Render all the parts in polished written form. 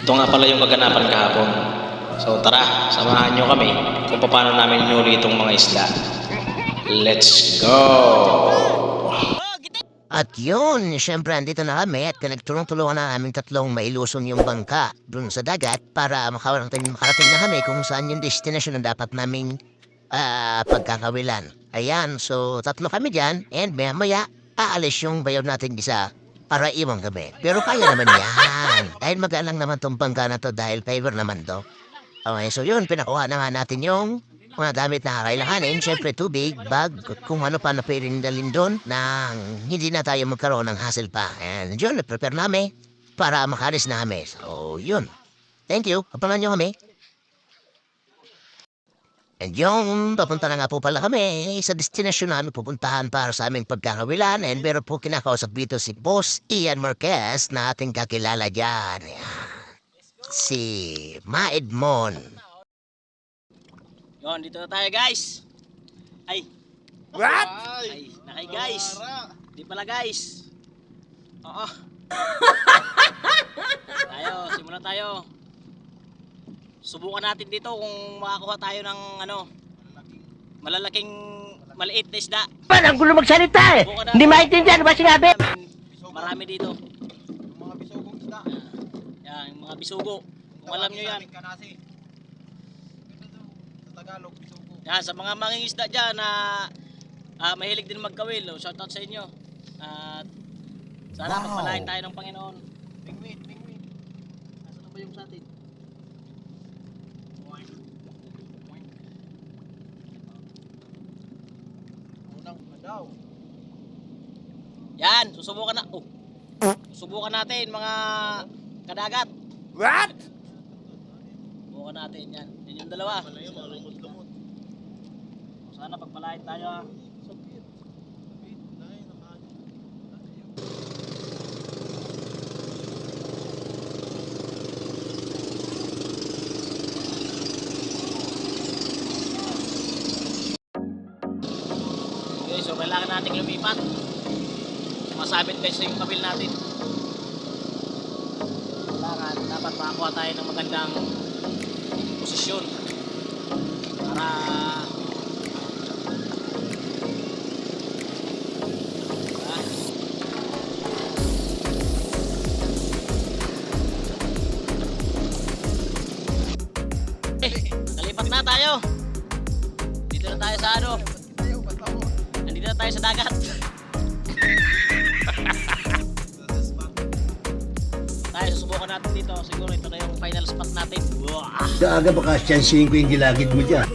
Ito nga pala yung kaganapan kahapon. So tara, samahan nyo kami kung paano namin hinuli itong mga isda. Let's go! At yun, syempre andito na kami at nagtulong-tulungan na aming tatlong mailusong yung bangka dun sa dagat para makarating na kami kung saan yung destination na dapat naming pagkakawilan. Ayan, so tatlo kami dyan and maya aalis yung bayaw natin isa para iwan kami. Pero kaya naman yan. Dahil mag-alang naman tong bangka na to dahil favor naman to. Okay, so yun, pinakuha na nga natin yung mga damit na kakailanganin. Siyempre, tubig, bag, kung ano pa na pwedeng dalhin doon nang hindi na tayo magkaroon ng hassle pa. And yun, prepare namin para makalis na kami. So, yun. Thank you. Kapalan nyo kami. And yung papunta na nga po pala kami sa destination namin pupuntahan para sa aming pagkakawilan. And meron po kinakausap dito si Boss Ian Marquez na ating kakilala dyan. Si Maedmon. Yon, dito na tayo guys. Ay. What? Ay, nakay guys. Di pala guys. Oo. Simulan tayo. Subukan natin dito kung makakuha tayo ng malalaking maliit na isda. Ang gulo magsalita eh. Hindi maintindihan ba sinabi? Marami dito. Yung mga bisugong isda. Yan, yung mga bisugo. Kung alam nyo yan. Sa Tagalog, bisugo. Yan, sa mga mangingisda dyan na mahilig din magkawil. Shoutout sa inyo. At sana pagpalain tayo ng Panginoon. Pingwit. Nasaan na ba yung sa atin? Unang daw. Yan, susubukan na. Oh. Susubukan natin mga kadagat. What? Subukan natin yan. Yan yung dalawa. Malayo, mga lumot-lumot. Sana pagpalain tayo ha. Sabit. Dahil nakaano. Okay, so kailangan natin lumipat. Masabit kasi yung kabil natin. Kailangan, dapat makakuha tayo ng magandang posisyon para nalipat na tayo. Dito na tayo sa nandito na tayo sa dagat. Tayo, susubukan natin dito. Siguro ito na yung final spot natin. Wow. Daaga baka siyansihin ko yung gilagid mo dyan.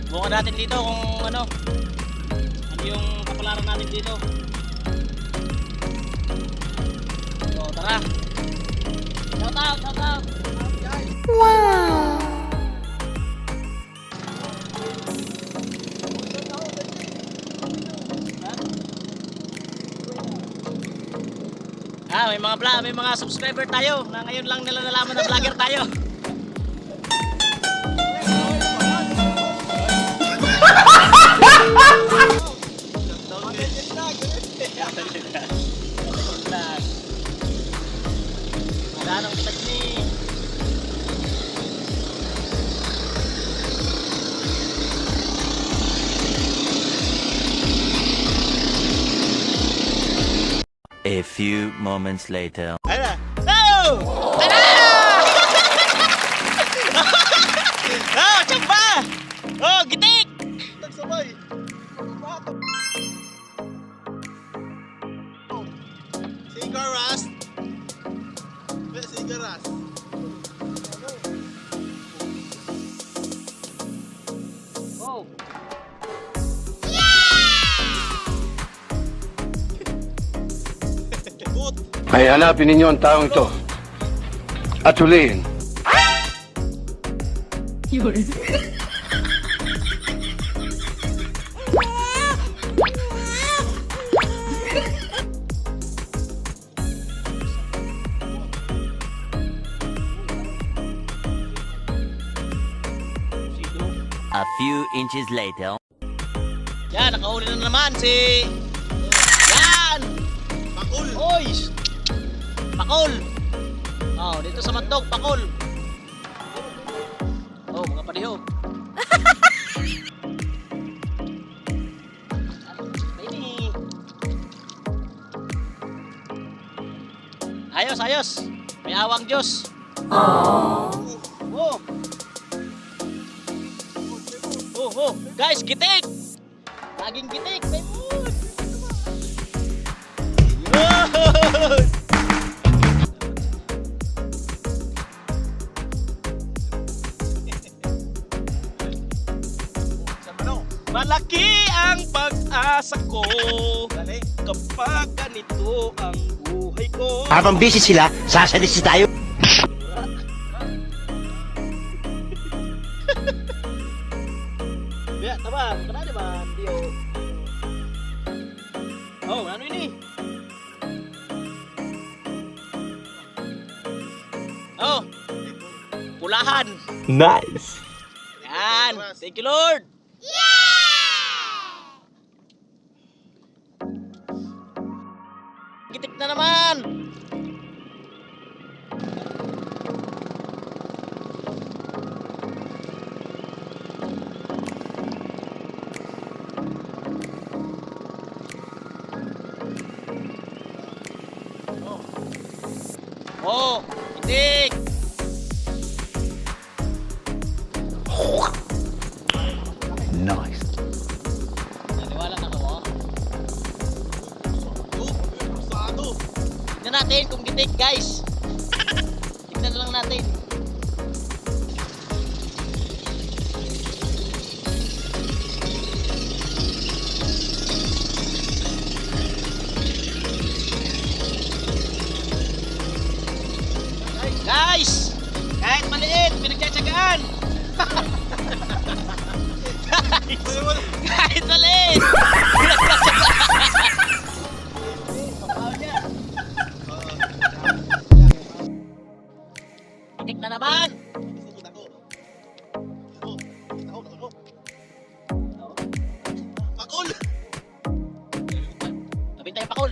Subukan natin dito kung ano yung kapalaran natin dito. So, tara. Shout out. May mga subscriber tayo na ngayon lang nila nalaman na vlogger tayo. Madanang kitag ni. A few moments later. Ano? No! Ano? Oh, tsamba! Oh, gitik! Nagsabay. Sigaras. Sigaras. Oh. Good. Ay, hanapin ninyo ang taong ito. At hulihin. A few inches later. Yan, nakahuli na naman si... Yan! Bakul. Oy! pakol. Oh, dito sa Mandog, pakol. Oh, mga padiho. Baby. Ayos, ayos. May awang Diyos. Oh. Oh, guys, gitik. Laging gitik, may mood. Yun. Malaki ang pag-asa ko kapag ganito ang buhay ko. Habang busy sila, sasalisi tayo. Ya, tama. Kana naman, Dio. Oh, ano ini? Oh. Pulahan. Nice. Yan. Thank you, Lord. Gitik na naman. Oh, gitik. Nice. Naniwala na ako. Tignan natin kung gitik, guys. Tignan na lang natin. Guys! Kahit maliit, pinagtsatsagaan! Guys! Kahit maliit! Itik na naman! Pakol! Tabi tayo pakul!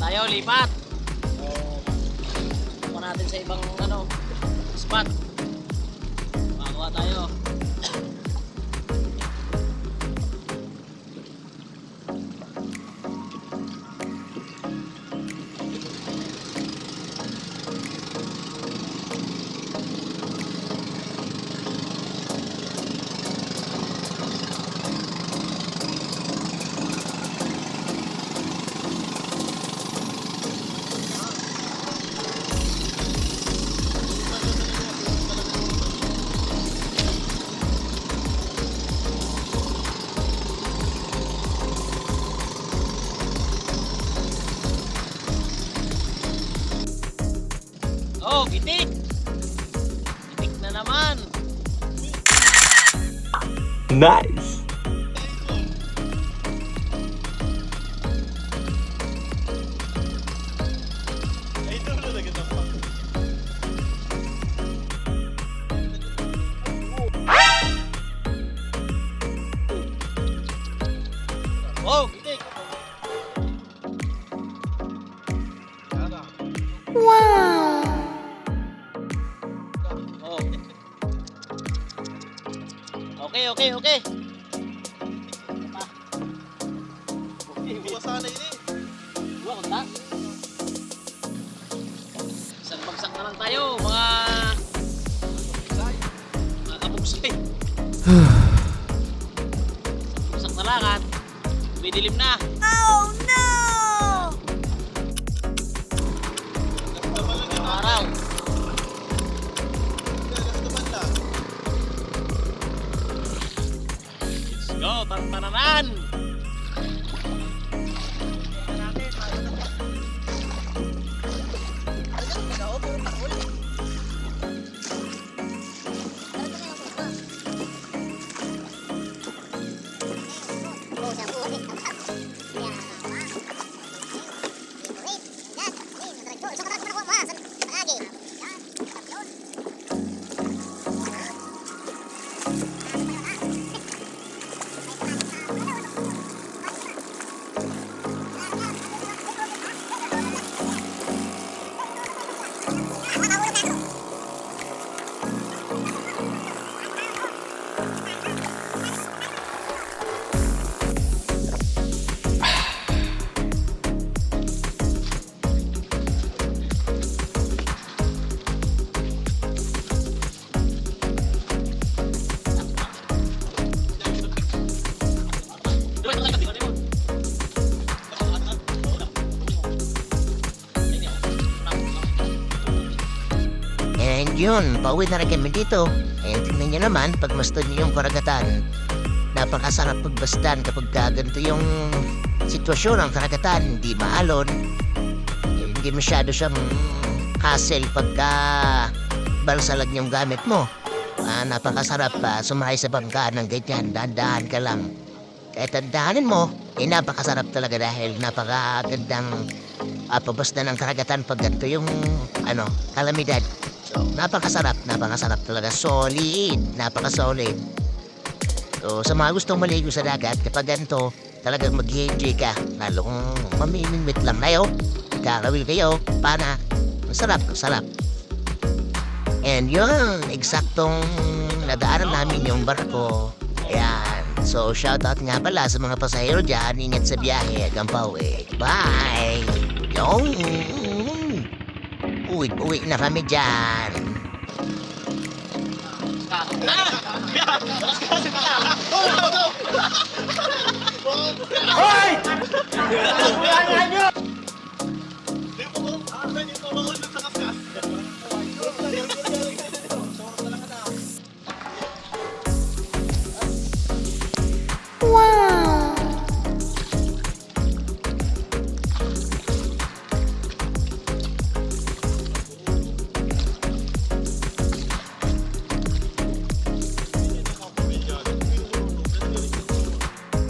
Tayo, lipat! Tuko natin sa ibang spot. Makakuha tayo. Oh, gitik! Gitik na naman! Nice. Ay, dulo na kita pa. Oh, gitik! Oh. Okay. Bukas sana yun eh. Buwa ko ta. Isang bagsak na lang tayo, mga kabugsay. Bagsak na lang at dumidilim na. Araw. Let's go, tantananan! And yun, pauwi na rin kami dito. And tingnan nyo naman, pagmasdan nyo yung karagatan, napakasarap pagbasdan kapag ganito yung sitwasyon ng karagatan, hindi maalon. Hindi masyado siyang hassle pagka balsalag yung gamit mo. Napakasarap sumakay sa bangka ng ganyan, dahan-dahan ka lang. Kahit tandaanin mo, napakasarap talaga dahil napakagandang pabasdan ng karagatan pag ganito yung kalamidad. So, napakasarap talaga. Solid, napakasolid. So, sa mga gustong maligo sa dagat, kapag ganito, talagang mag-enjoy ka. Lalo kung mamimimit lang kayo, kakawil kayo, pana, masarap. And yun, eksaktong nadaanan namin yung barko. Ayan. So, shoutout nga pala sa mga pasahero dyan. Ingat sa biyahe hanggang pauwi. Bye! Yung uwi na kami dyan.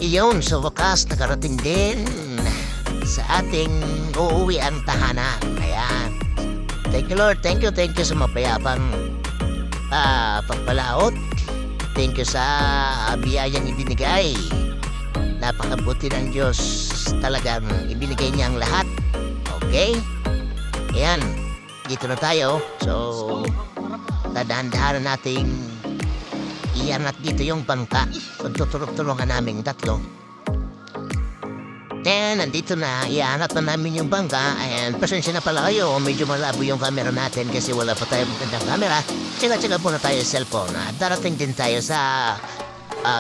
Iyon, sa wakas, nakarating din sa ating uuwian tahanan. Ayan. Thank you, Lord. Thank you sa mapayapang pagpalaot. Thank you sa biyayang ibinigay. Napakabuti ng Diyos. Talagang ibinigay niya ang lahat. Okay? Ayan. Dito na tayo. So, tadahan-dahanan nating iangat dito yung bangka. Pagtutulog-tulungan namin tatlo. Then, nandito na, iangat na namin yung bangka. And pasensya na pala kayo, medyo malabo yung camera natin kasi wala pa tayong magandang camera. Tsaka muna tayo sa cellphone. Darating din tayo sa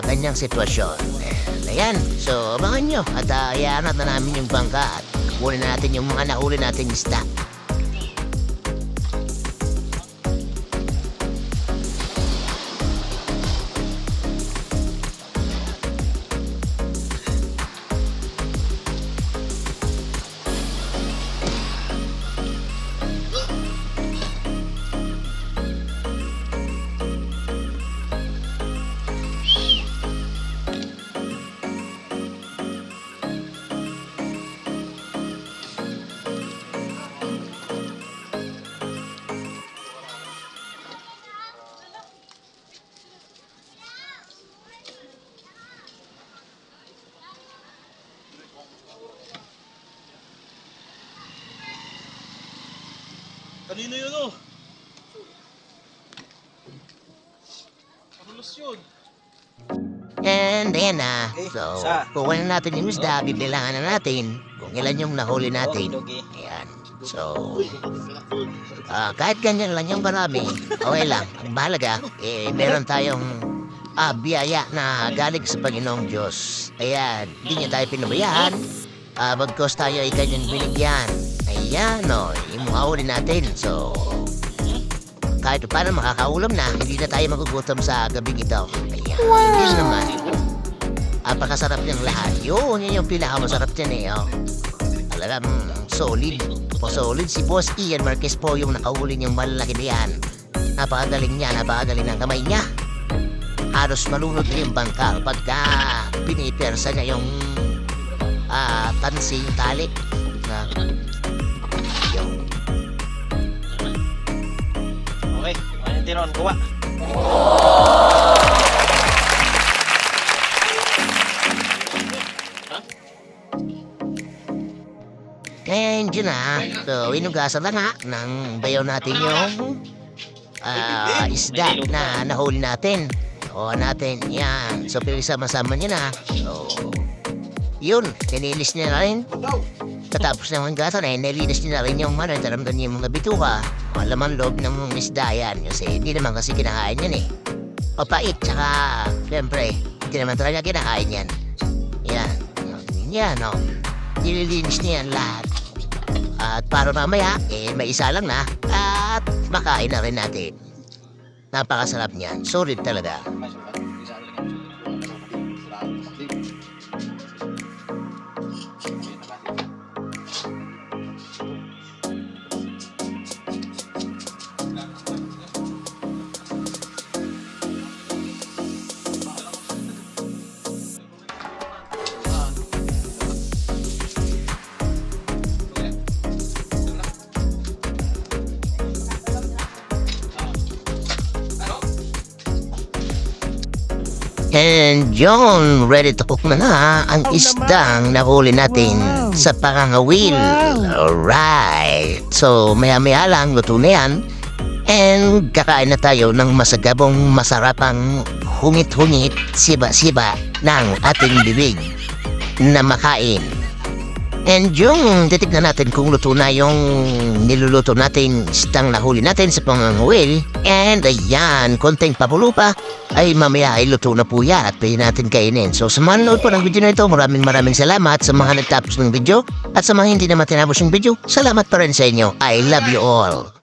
kanyang sitwasyon. And, ayan, so abangan nyo. At iangat na namin yung bangka at kunin na natin yung mga nahuli nating isda. Kanino yun oh? Parulos yun. And ayan na. So, kukunin natin yung isda, bibilangan na natin kung ilan yung nahuli natin. Ayan. So, kahit ganyan lang yung marami, okay lang. Ang mahalaga, meron tayong biyaya na galing sa Panginoong Diyos. Ayan, hindi niya tayo pinubayaan. Bagkos tayo ay kanyang binigyan. Ayan, imuhuli natin. So, kahit paano makakaulam na, hindi na tayo magugutom sa gabing ito. Ayan, hindi naman. Apakasarap niyang lahat. Yun yung pinakamasarap dyan Talagang solid. Solid si Boss Ian Marquez po yung nakahuli niyang malalaki na yan. Napakagaling niya, napakagaling ng kamay niya. Halos malunod na yung bangka pagka pinipersa niya yung tansi, yung talik. Okay, ano tiron, kuha. And yun na. So, inugasan na nga ng bayaw natin yung isda na nahuli natin. O natin, yan. So, pinisama-sama niya na. So, yun. Tinilis niya na rin. Katapos ng hanggasan nilinis niya na rin yung taramdan niya yung mga bituka. O laman loob ng mga isda yan. Kasi hindi naman kasi kinakain yan Papait, tsaka, siyempre, hindi naman talaga kinakain yan. Yan. Yan, nililinis niya yan lahat. At para mamaya, may isa lang na. at makain na rin natin. Napakasarap niyan. Solid talaga. And yun, ready to cook na ang isdang nahuli natin sa pangangawil. Alright. So, maya-maya lang, luto na yan. And kakain na tayo ng masagabong masarapang hungit-hungit, siba-siba ng ating bibig na makain. And yung titignan natin kung luto na yung niluluto natin isdang nahuli natin sa pangangawil. And ayan, konting papulo pa ay mamaya ay luto na po yan at pwede natin kainin. So sa mga nanood po ng video na ito, maraming salamat sa mga nagtapos ng video. At sa mga hindi naman tinapos yung video, salamat pa rin sa inyo. I love you all.